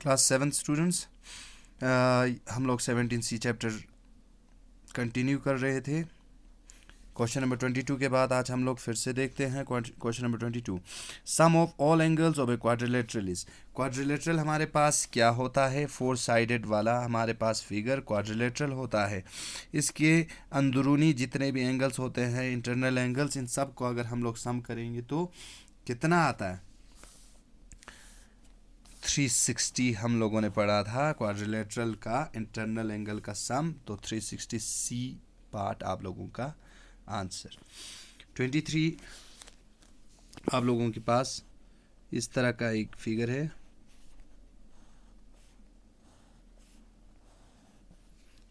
Class 7 students, हम लोग 17C chapter continue कर रहे थे। क्वेश्चन नंबर 22 के बाद आज हम लोग फिर से देखते हैं question number 22। Sum of all angles of a quadrilateral is. Quadrilateral हमारे पास क्या होता है? 4 साइडेड वाला हमारे पास फिगर क्वाड्रिलेटरल होता है। इसके अंदरूनी जितने भी एंगल्स होते हैं, इंटरनल एंगल्स, इन सब को अगर हम लोग सम करेंगे तो कितना आता है? 360 हम लोगों ने पढ़ा था क्वाड्रिलेटरल का इंटरनल एंगल का सम, तो 360C पार्ट आप लोगों का आंसर। 23 आप लोगों के पास इस तरह का एक फिगर है।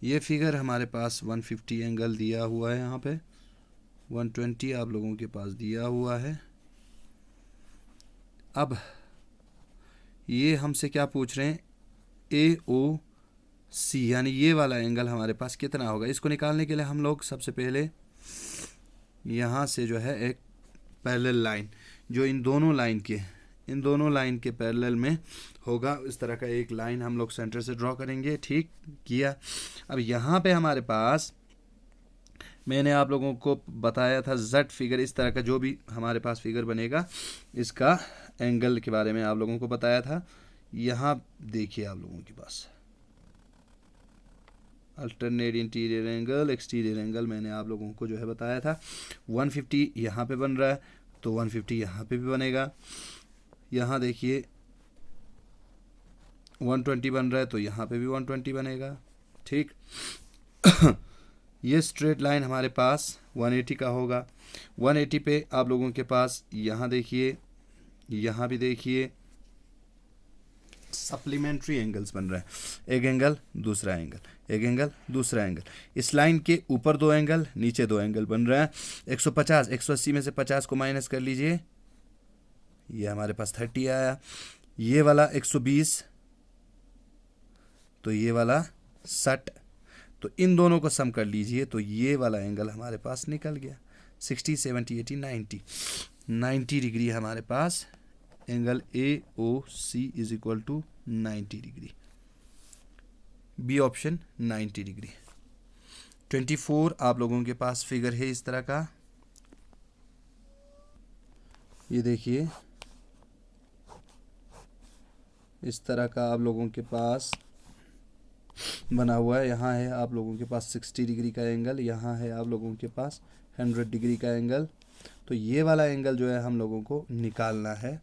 ये फिगर हमारे पास 150 एंगल दिया हुआ है, यहाँ पे 120 आप लोगों के पास दिया हुआ है। अब ये हमसे क्या पूछ रहे हैं? AOC यानी ये वाला एंगल हमारे पास कितना होगा? इसको निकालने के लिए हम लोग सबसे पहले यहाँ से जो है एक पैरेलल लाइन जो इन दोनों लाइन के पैरेलल में होगा, इस तरह का एक लाइन हम लोग सेंटर से ड्रॉ करेंगे। ठीक किया। अब यहाँ पे हमारे पास मैंने आप लोगों को बताया था Z फिगर, इस तरह का जो भी हमारे पास फिगर बनेगा इसका एंगल के बारे में आप लोगों को बताया था। यहाँ देखिए आप लोगों के पास alternate interior angle, exterior angle मैंने आप लोगों को जो है बताया था। 150 यहाँ पे बन रहा है तो 150 यहाँ पे भी बनेगा। यहाँ देखिए 120 बन रहा है तो यहाँ पे भी 120 बनेगा। ठीक। ये स्ट्रेट लाइन हमारे पास 180 का होगा। 180 पे आप लोगों के पास यहाँ देखिए, यहाँ भी देखिए सप्लीमेंट्री एंगल्स बन रहा है। एक एंगल दूसरा एंगल, एक एंगल दूसरा एंगल। इस लाइन के ऊपर 2 एंगल, नीचे 2 एंगल बन रहा है। 150 180 में से 50 को माइनस कर लीजिए, ये हमारे पास 30 आया। ये वाला 120 तो ये वाला 60, तो इन दोनों को सम कर लीजिए तो ये वाला एंगल हमारे पास निकल गया। 60 70 80 90 डिग्री हमारे पास angle AOC is equal to 90 degree. B option 90 degree. 24 आप लोगों के पास फिगर है इस तरह का। ये देखिए इस तरह का आप लोगों के पास बना हुआ है। यहाँ है आप लोगों के पास 60 डिग्री का एंगल, यहाँ है आप लोगों के पास 100 डिग्री का एंगल। तो ये वाला एंगल जो है हम लोगों को निकालना है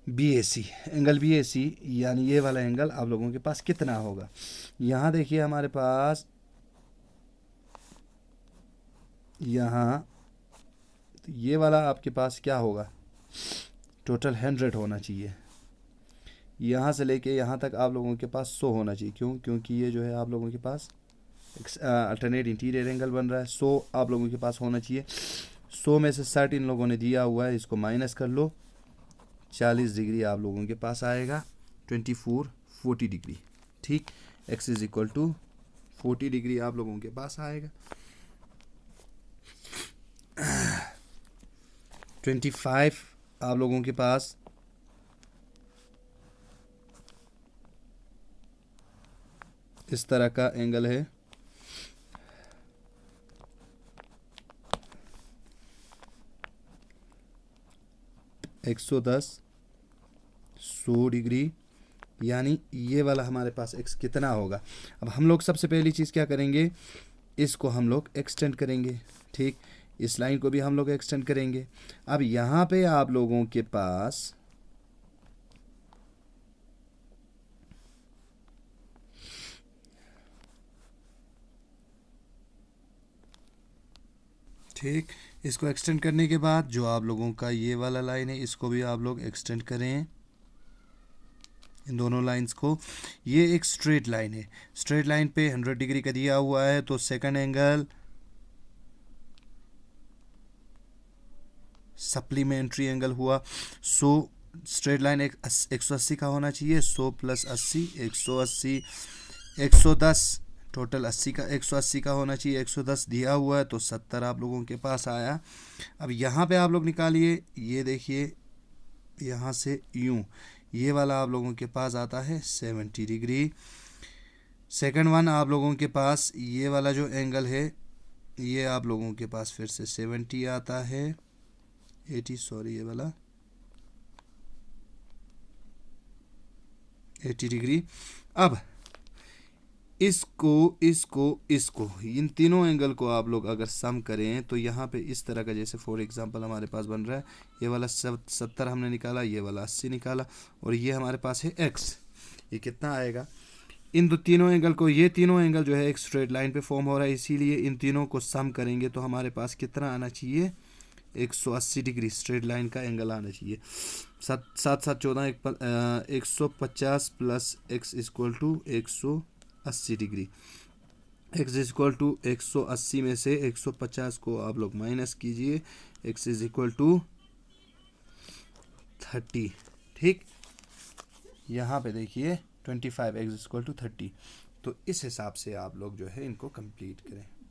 BAC, एंगल BAC यानी ये वाला एंगल आप लोगों के पास कितना होगा? यहाँ देखिए हमारे पास यहाँ तो ये वाला आपके पास क्या होगा? टोटल 100 होना चाहिए। यहाँ से लेके यहाँ तक आप लोगों के पास 100 होना चाहिए। क्यों? क्योंकि ये जो है आप लोगों के पास अल्टरनेट इंटीरियर एंगल बन रहा है। 100 आप लोगों के पास होना चाहिए। 100 में से 60 इन लोगों ने दिया हुआ है, इसको माइनस कर लो, 40 डिग्री आप लोगों के पास आएगा। 24 40 डिग्री। ठीक। x is equal to 40 degree आप लोगों के पास आएगा। 25 आप लोगों के पास इस तरह का एंगल है। एक 100 डिग्री यानी ये वाला हमारे पास x कितना होगा? अब हम लोग सबसे पहली चीज़ क्या करेंगे? इसको हम लोग एक्सटेंड करेंगे। ठीक। इस लाइन को भी हम लोग एक्सटेंड करेंगे। अब यहाँ पे आप लोगों के पास ठीक, इसको एक्सटेंड करने के बाद जो आप लोगों का ये वाला लाइन है इसको भी आप लोग एक्सटेंड करें, इन दोनों लाइंस को। ये एक स्ट्रेट लाइन है, स्ट्रेट लाइन पे 100 डिग्री का दिया हुआ है, तो सेकंड एंगल सप्लीमेंट्री एंगल हुआ। 100 स्ट्रेट लाइन 180 का होना चाहिए। 100 प्लस 80 180, 110 टोटल 80 का 180 का होना चाहिए। 110 दिया हुआ है तो 70 आप लोगों के पास आया। अब यहाँ पे आप लोग निकालिए, ये देखिए यहाँ से यूँ, ये वाला आप लोगों के पास आता है 70 डिग्री। सेकंड वन आप लोगों के पास ये वाला जो एंगल है ये आप लोगों के पास फिर से 70 आता है, 80 सॉरी, ये वाला 80 डिग्री। अब इसको इन तीनों एंगल को आप लोग अगर सम करें तो यहाँ पे इस तरह का, जैसे फॉर एग्जांपल हमारे पास बन रहा है ये वाला 70 हमने निकाला, ये वाला 80 निकाला, और ये हमारे पास है x। ये कितना आएगा? इन तीनों एंगल को, ये तीनों एंगल जो है एक स्ट्रेट लाइन पे फॉर्म हो रहा है, इसीलिए इन तीनों को सम करेंगे तो हमारे पास कितना आना चाहिए? 180 डिग्री स्ट्रेट लाइन का एंगल आना चाहिए। 7 7 14 150 plus x equal to 180 degree. x is equal to 180 में से 150 को आप लोग माइनस कीजिए, x इज इक्वल टू 30। ठीक, यहाँ पे देखिए 25, x इक्वल टू 30। तो इस हिसाब से आप लोग जो है इनको कंप्लीट करें।